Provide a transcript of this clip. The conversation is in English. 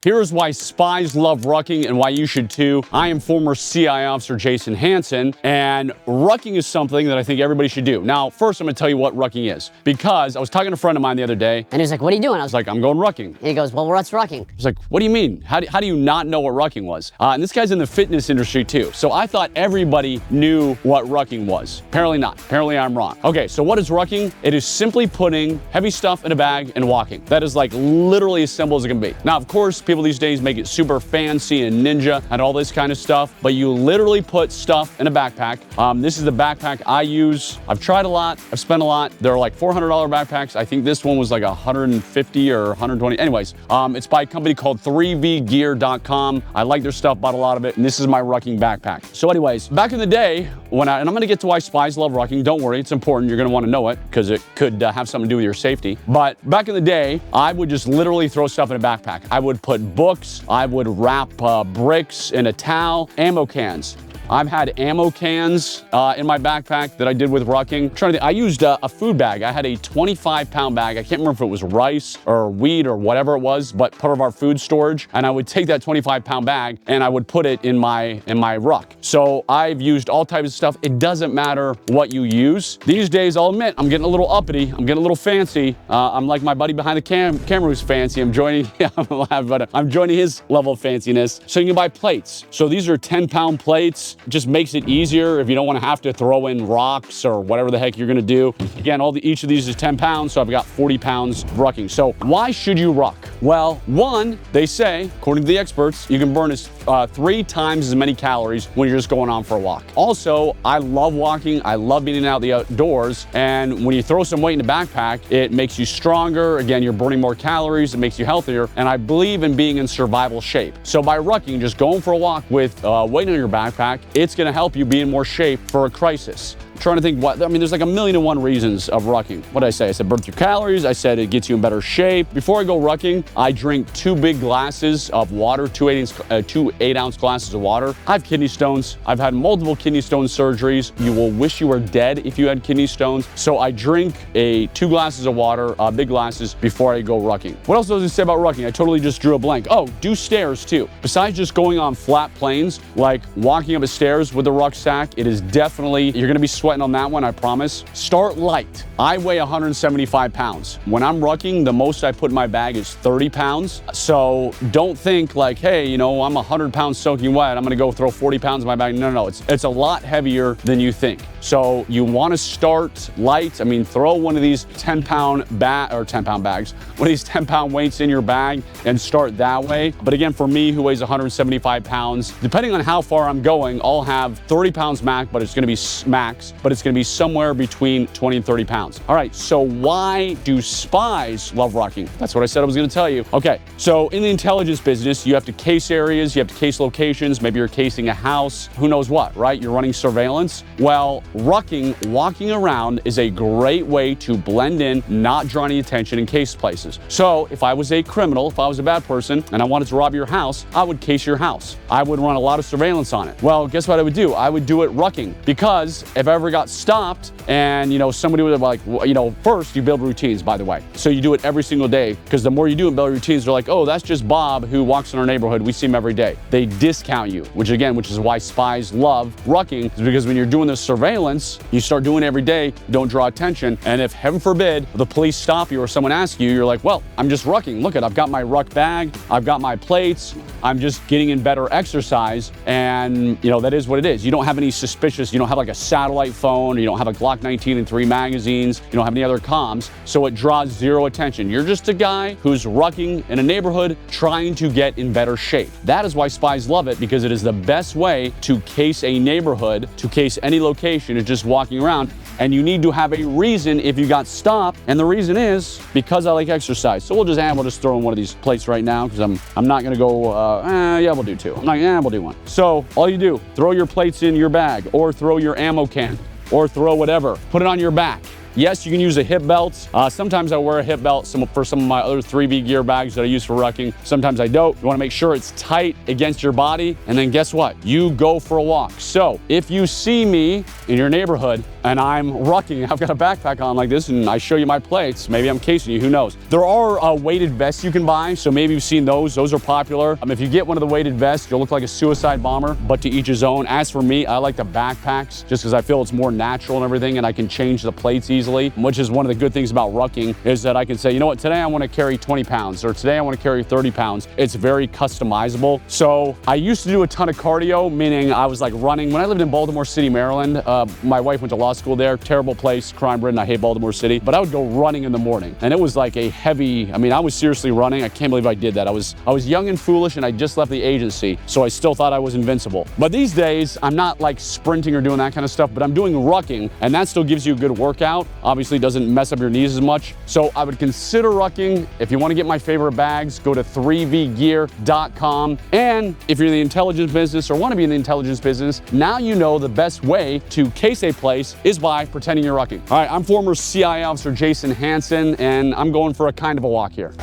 Here's why spies love rucking and why you should too. I am former CI officer Jason Hanson, and rucking is something that I think everybody should do. Now, first I'm gonna tell you what rucking is, because I was talking to a friend of mine the other day. And he was like, what are you doing? I was like, I'm going rucking. And he goes, well, what's rucking? I was like, what do you mean? How do you not know what rucking was? And this guy's in the fitness industry too. So I thought everybody knew what rucking was. Apparently not. Apparently I'm wrong. Okay, so what is rucking? It is simply putting heavy stuff in a bag and walking. That is like literally as simple as it can be. Now, of course, people these days make it super fancy and ninja and all this kind of stuff, but you literally put stuff in a backpack. This is the backpack I use. I've tried a lot. I've spent a lot. They're like $400 backpacks. I think this one was like 150 or 120. Anyways, it's by a company called 3vgear.com. I like their stuff, bought a lot of it, and this is my rucking backpack. So anyways, back in the day, and I'm gonna get to why spies love rucking. Don't worry, it's important. You're gonna wanna know it because it could have something to do with your safety. But back in the day, I would just literally throw stuff in a backpack. I would put books, I would wrap bricks in a towel, ammo cans. I've had ammo cans in my backpack that I did with rucking. I used a food bag. I had a 25-pound bag. I can't remember if it was rice or wheat or whatever it was, but part of our food storage. And I would take that 25-pound bag and I would put it in my ruck. So I've used all types of stuff. It doesn't matter what you use. These days, I'll admit, I'm getting a little uppity. I'm getting a little fancy. I'm like my buddy behind the camera who's fancy. I'm joining, but I'm joining his level of fanciness. So you can buy plates. So these are 10-pound plates. Just makes it easier if you don't want to have to throw in rocks or whatever the heck you're going to do. Again, each of these is 10 pounds, so I've got 40 pounds of rucking. So why should you ruck? Well, one, they say, according to the experts, you can burn 3 times as many calories when you're just going on for a walk. Also, I love walking. I love being out the outdoors. And when you throw some weight in the backpack, it makes you stronger. Again, you're burning more calories. It makes you healthier. And I believe in being in survival shape. So by rucking, just going for a walk with weight in your backpack, it's going to help you be in more shape for a crisis. I'm trying to think there's like 1,000,001 reasons of rucking. What did I say? I said burn through calories. I said it gets you in better shape. Before I go rucking, I drink 2 big glasses of water, 2 8-ounce glasses of water. I have kidney stones. I've had multiple kidney stone surgeries. You will wish you were dead if you had kidney stones. So I drink 2 glasses of water, big glasses, before I go rucking. What else does it say about rucking? I totally just drew a blank. Oh, do stairs too. Besides just going on flat plains, like walking up the stairs with a rucksack, it is definitely, you're gonna be sweating on that one, I promise. Start light. I weigh 175 pounds. When I'm rucking, the most I put in my bag is 30 pounds. So don't think like, hey, I'm 100 pounds soaking wet. I'm gonna go throw 40 pounds in my bag. No, it's a lot heavier than you think. So you wanna start light. Throw one of these 10-pound bags, one of these 10-pound weights in your bag and start that way. But again, for me, who weighs 175 pounds, depending on how far I'm going, I'll have 30 pounds max, but it's gonna be somewhere between 20 and 30 pounds. All right, so why do spies love rucking? That's what I said I was gonna tell you. Okay, so in the intelligence business, you have to case areas, you have to case locations, maybe you're casing a house, who knows what, right? You're running surveillance. Well, rucking, walking around, is a great way to blend in, not draw any attention in case places. So if I was a criminal, if I was a bad person, and I wanted to rob your house, I would case your house. I would run a lot of surveillance on it. Well, guess what I would do? I would do it rucking, because if I ever got stopped and somebody would have first you build routines, by the way. So you do it every single day, because the more you do and build routines, they're like, oh, that's just Bob who walks in our neighborhood. We see him every day. They discount you, which is why spies love rucking, is because when you're doing this surveillance, you start doing it every day, you don't draw attention. And if heaven forbid the police stop you or someone asks you, you're like, well, I'm just rucking. Look I've got my ruck bag, I've got my plates, I'm just getting in better exercise. And that is what it is. You don't have any suspicious, you don't have like a satellite phone, or you don't have a Glock 19 and 3 magazines, you don't have any other comms, so it draws 0 attention. You're just a guy who's rucking in a neighborhood trying to get in better shape. That is why spies love it, because it is the best way to case a neighborhood, to case any location, is just walking around. And you need to have a reason if you got stopped, and the reason is because I like exercise. So we'll just throw in one of these plates right now, because I'm not gonna go, yeah, we'll do 2. I'm like, we'll do 1. So all you do, throw your plates in your bag, or throw your ammo can, or throw whatever, put it on your back. Yes, you can use a hip belt. Sometimes I wear a hip belt for some of my other 3B gear bags that I use for rucking. Sometimes I don't. You want to make sure it's tight against your body, and then guess what? You go for a walk. So if you see me in your neighborhood and I'm rucking, I've got a backpack on like this, and I show you my plates, maybe I'm casing you, who knows? There are weighted vests you can buy, so maybe you've seen those. Those are popular. If you get one of the weighted vests, you'll look like a suicide bomber, but to each his own. As for me, I like the backpacks just because I feel it's more natural and everything, and I can change the plates easily, which is one of the good things about rucking, is that I can say, you know what, today I want to carry 20 pounds, or today I want to carry 30 pounds. It's very customizable. So I used to do a ton of cardio, meaning I was like running. When I lived in Baltimore City, Maryland, my wife went to law school there. Terrible place, crime-ridden. I hate Baltimore City, but I would go running in the morning, and it was like a heavy, I was seriously running. I can't believe I did that. I was young and foolish, and I just left the agency, so I still thought I was invincible. But these days, I'm not like sprinting or doing that kind of stuff, but I'm doing rucking, and that still gives you a good workout. Obviously, doesn't mess up your knees as much. So I would consider rucking. If you want to get my favorite bags, go to 3vgear.com. And if you're in the intelligence business or want to be in the intelligence business, now you know the best way to case a place is by pretending you're rucking. All right, I'm former CIA officer Jason Hanson, and I'm going for a kind of a walk here.